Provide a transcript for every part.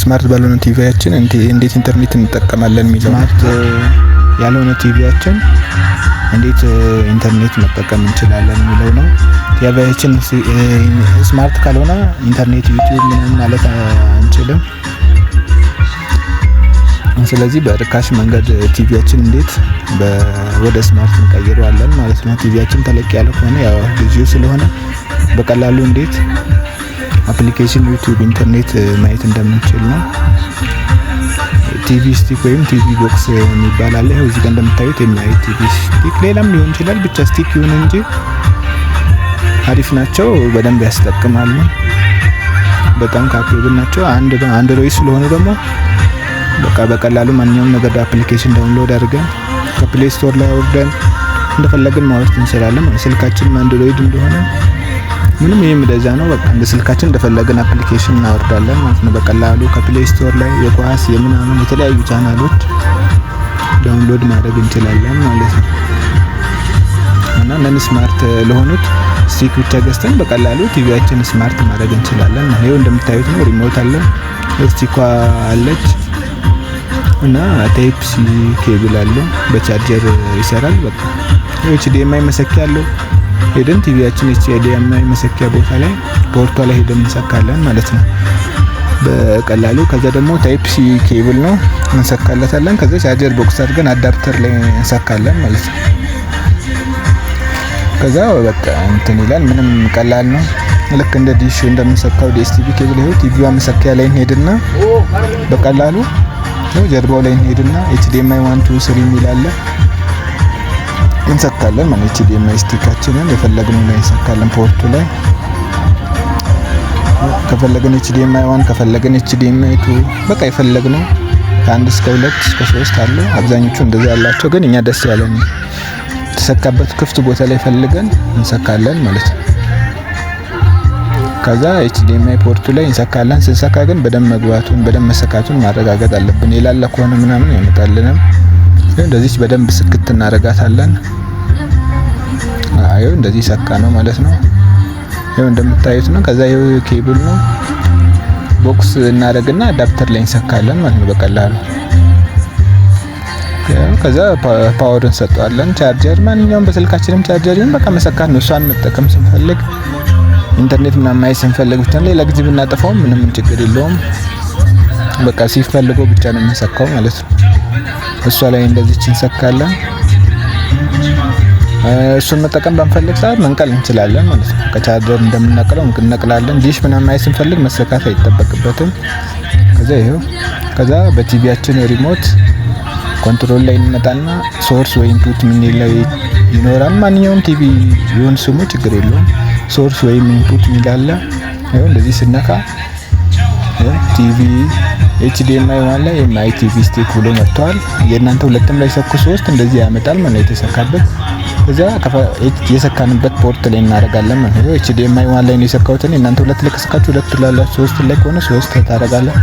ስማርት ባልሆነ ቲቪያችን እንዴት ኢንተርኔት እንጠቀማለን የሚለው ስማርት ያልሆነ ቲቪያችን እንዴት ኢንተርኔት መጠቀም እንችላለን የሚለው ነው። ቲቪያችን ስማርት ካልሆነ ኢንተርኔት ዩቲዩብ ምንም ማለት አንችልም። ስለዚህ በርካሽ መንገድ ቲቪያችን እንዴት ወደ ስማርት እንቀይረዋለን ማለት ነው። ቲቪያችን ተለቅ ያለ ከሆነ ያው ጊዜው ስለሆነ በቀላሉ እንዴት አፕሊኬሽን ዩቲዩብ ኢንተርኔት ማየት እንደምንችል ነው። ቲቪ ስቲክ ወይም ቲቪ ቦክስ የሚባል አለ። ይሄው እዚህ ጋር እንደምታዩት የሚያይ ቲቪ ስቲክ ሌላም ሊሆን ይችላል፣ ብቻ ስቲክ ይሁን እንጂ አሪፍ ናቸው። በደንብ ያስጠቅማሉ። በጣም ካፔብል ናቸው። አንድሮይድ ስለሆነ ደግሞ በቃ በቀላሉ ማንኛውም ነገር አፕሊኬሽን ዳውንሎድ አድርገን ከፕሌይ ስቶር ላይ አውርደን እንደፈለግን ማውረድ እንችላለን። ስልካችን አንድሮይድ እንደሆነ ምንም ይሄም እንደዛ ነው። በቃ እንደ ስልካችን እንደፈለግን አፕሊኬሽን እናወርዳለን ማለት ነው። በቀላሉ ከፕሌይ ስቶር ላይ የኳስ የምናምን የተለያዩ ቻናሎች ዳውንሎድ ማድረግ እንችላለን ማለት ነው። እና ነን ስማርት ለሆኑት ስቲክ ብቻ ገዝተን በቀላሉ ቲቪያችን ስማርት ማድረግ እንችላለን። ይሄው እንደምታዩት ነው። ሪሞት አለ፣ ስቲኳ አለች እና ታይፕ ሲ ኬብል አለው። በቻርጀር ይሰራል። በቃ ኤችዲኤምአይ መሰኪያ አለው። ሄደን ቲቪያችን ኤችዲኤምአይ መሰኪያ ቦታ ላይ ፖርቷ ላይ ሄደን እንሰካለን ማለት ነው በቀላሉ። ከዛ ደግሞ ታይፕ ሲ ኬብል ነው እንሰካለታለን። ከዛ ቻርጀር ቦክስ አድርገን አዳፕተር ላይ እንሰካለን ማለት ነው። ከዛ በቃ እንትን ይላል። ምንም ቀላል ነው። ልክ እንደ ዲሽ እንደምንሰካው ዲኤስቲቪ ኬብል ይሄው ቲቪዋ መሰኪያ ላይ እንሄድና በቀላሉ ነው ጀርባው ላይ እንሄድና ኤችዲኤምአይ 1 2 3 የሚል አለ እንሰካለን ማለት ኤችዲኤምአይ ስቲካችንን የፈለግነው ላይ እንሰካለን። ፖርቱ ላይ ከፈለግን ኤችዲኤምአይ 1 ከፈለግን ኤችዲኤምአይ 2 በቃ የፈለግነው ከ1 እስከ 2 እስከ 3 አለ። አብዛኞቹ እንደዛ ያላቸው ግን እኛ ደስ ያለን ተሰካበት ክፍት ቦታ ላይ ፈልገን እንሰካለን ማለት ነው። ከዛ ኤችዲኤምአይ ፖርቱ ላይ እንሰካለን። ስንሰካ ግን በደንብ መግባቱን በደንብ መሰካቱን ማረጋገጥ አለብን። የላላ ከሆነ ምናምን ያመጣልንም። እንደዚህ በደንብ ስክት እናረጋታለን። አዩ እንደዚህ ሰካ ነው ማለት ነው። ይሄው እንደምታዩት ነው። ከዛ ይሄው ኬብል ነው ቦክስ እናደርግና አዳፕተር ላይ እንሰካለን ማለት ነው በቀላሉ። ከዛ ፓወር እንሰጠዋለን። ቻርጀር ማንኛውም በስልካችንም ቻርጀርን በቃ መሰካት ነው። እሷን መጠቀም ስንፈልግ ኢንተርኔት ምናምን ማየት ስንፈልግ ብቻ ሌላ ጊዜ ብናጠፋው ምንም ችግር የለውም። በቃ ሲፈልገው ብቻ ነው የምንሰካው ማለት ነው። እሷ ላይ እንደዚህ እንሰካለን። እሱን መጠቀም ባንፈልግ ሰዓት መንቀል እንችላለን ማለት ነው። ከቻርጀር እንደምንነቅለው እንነቅላለን። ዲሽ ምናምን ማየት ስንፈልግ መሰካት አይጠበቅበትም። ከዛ ይሄው ከዛ በቲቪያችን ሪሞት ኮንትሮል ላይ እንመጣና ሶርስ ወይ ኢንፑት ምን ላይ ይኖራል። ማንኛውም ቲቪ ይሁን ስሙ ችግር የለውም። ሶርስ ወይም ኢንፑት ሚላለ ይሄው እንደዚህ ስነካ ቲቪ ኤችዲኤምአይ 1 ላይ ኤምአይ ቲቪ ስቲክ ብሎ መጥቷል። የእናንተ ሁለቱም ላይ ሰኩ 3 እንደዚህ ያመጣል ማለት ነው የተሰካበት። ከዛ የሰካንበት ፖርት ላይ እናደርጋለን ማለት ነው። ኤችዲኤምአይ 1 ላይ ነው የሰካሁት። እናንተ ሁለት ላይ ከሰካችሁ ሁለት ላላችሁ 3 ላይ ከሆነ 3 ታደርጋለህ።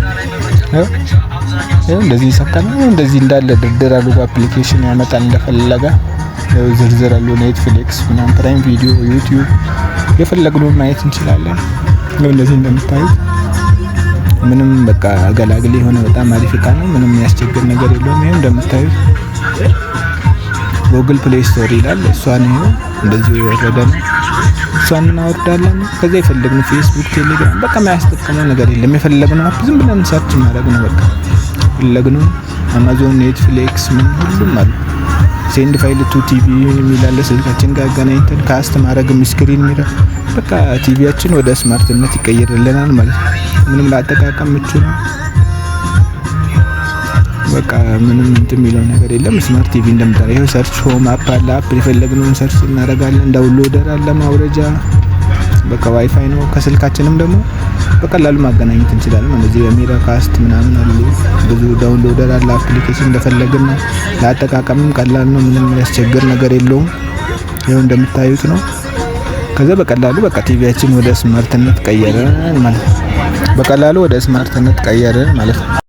ይሄው እንደዚህ ይሰካል። እንደዚህ እንዳለ ድርድር አድርጎ አፕሊኬሽን ያመጣል እንደፈለገ። ዝርዝር አለው ኔትፍሊክስ ምናምን ፕራይም ቪዲዮ ዩቲዩብ የፈለግነውን ማየት እንችላለን። እንደዚህ እንደምታዩት ምንም በቃ ገላግሌ የሆነ በጣም አሪፍ እቃ ነው። ምንም የሚያስቸግር ነገር የለውም። ይሄ እንደምታዩት ጉግል ፕሌይ ስቶር ይላል። እሷን ነው እንደዚህ የወረደ ነው። እሷን እናወርዳለን። ከዛ የፈለግነው ፌስቡክ፣ ቴሌግራም በቃ የማያስጠቅመው ነገር የለም። የፈለግነው አፕ ዝም ብለን ሰርች ማድረግ ነው በቃ። የፈለግነው አማዞን፣ ኔትፍሊክስ ምን ሁሉም አለ። ሴንድ ፋይል ቱ ቲቪ የሚላለ ስልካችን ጋር አገናኝተን ካስት ማድረግ ስክሪን ሚረር በቃ ቲቪያችን ወደ ስማርትነት ይቀየርልናል ማለት ነው። ምንም ላጠቃቀም ምቹ ነው። በቃ ምንም እንትን የሚለው ነገር የለም። ስማርት ቲቪ እንደምታየው ይሄው ሰርች ሆም አፕ አለ። አፕ የፈለግነውን ሰርች እናደርጋለን። ዳውንሎደር አለ ማውረጃ በቃ ዋይፋይ ነው። ከስልካችንም ደግሞ በቀላሉ ማገናኘት እንችላለን። እንደዚህ በሚራ ካስት ምናምን አሉ። ብዙ ዳውንሎደር አለ አፕሊኬሽን እንደፈለግን ነው። ለአጠቃቀምም ቀላል ነው። ምንም ያስቸግር ነገር የለውም። ይሄው እንደምታዩት ነው። ከዛ በቀላሉ በቃ ቲቪያችን ወደ ስማርትነት ቀየረ ማለት ነው። በቀላሉ ወደ ስማርትነት ቀየረ ማለት ነው።